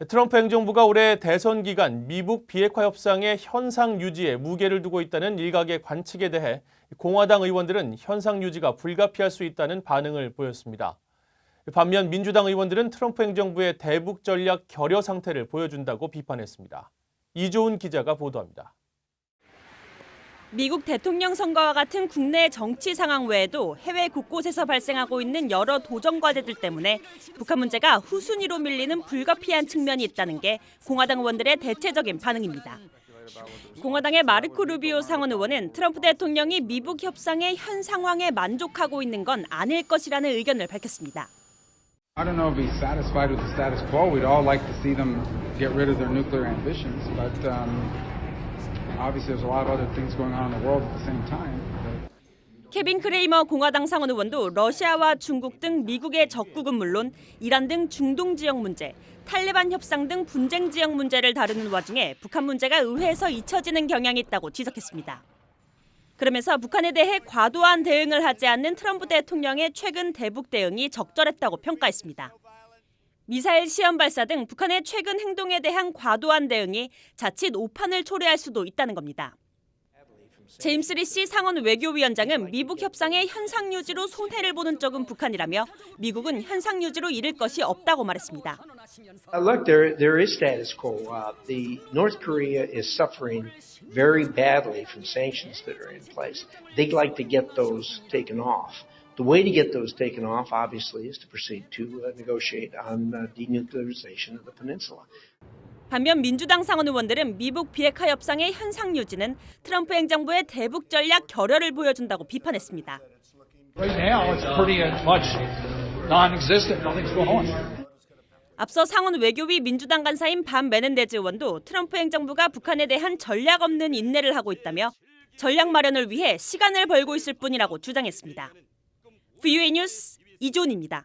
트럼프 행정부가 올해 대선 기간 미북 비핵화 협상의 현상 유지에 무게를 두고 있다는 일각의 관측에 대해 공화당 의원들은 현상 유지가 불가피할 수 있다는 반응을 보였습니다. 반면 민주당 의원들은 트럼프 행정부의 대북 전략 결여 상태를 보여준다고 비판했습니다. 이조은 기자가 보도합니다. 미국 대통령 선거와 같은 국내 정치 상황 외에도 해외 곳곳에서 발생하고 있는 여러 도전 과제들 때문에 북한 문제가 후순위로 밀리는 불가피한 측면이 있다는 게 공화당 의원들의 대체적인 반응입니다. 공화당의 마르코 루비오 상원 의원은 트럼프 대통령이 미북 협상의 현 상황에 만족하고 있는 건 아닐 것이라는 의견을 밝혔습니다. I don't know if he's satisfied with the status quo. We'd all like to see them get rid of their nuclear ambitions, but obviously there's a lot of other things going on in the world at the same time. 케빈 크레이머 공화당 상원 의원도 러시아와 중국 등 미국의 적국은 물론 이란 등 중동 지역 문제, 탈레반 협상 등 분쟁 지역 문제를 다루는 와중에 북한 문제가 의회에서 잊혀지는 경향이 있다고 지적했습니다. 그러면서 북한에 대해 과도한 대응을 하지 않는 트럼프 대통령의 최근 대북 대응이 적절했다고 평가했습니다. 미사일 시험 발사 등 북한의 최근 행동에 대한 과도한 대응이 자칫 오판을 초래할 수도 있다는 겁니다. 제임스 리시 상원 외교위원장은 미북 협상의 현상 유지로 손해를 보는 쪽은 북한이라며 미국은 현상 유지로 잃을 것이 없다고 말했습니다. Look, there is status quo. The North Korea is suffering very badly from sanctions that are in place. They'd like to get those taken off. The way to get those taken off, obviously, is to proceed to negotiate on denuclearization of the peninsula. 반면 민주당 상원 의원들은 미북 비핵화 협상의 현상 유지는 트럼프 행정부의 대북 전략 결여를 보여준다고 비판했습니다. Right now, it's pretty much non-existent. Nothing's going on. 앞서 상원 외교위 민주당 간사인 반 메넨데즈 의원도 트럼프 행정부가 북한에 대한 전략 없는 인내를 하고 있다며 전략 마련을 위해 시간을 벌고 있을 뿐이라고 주장했습니다. VOA 뉴스 이조은입니다.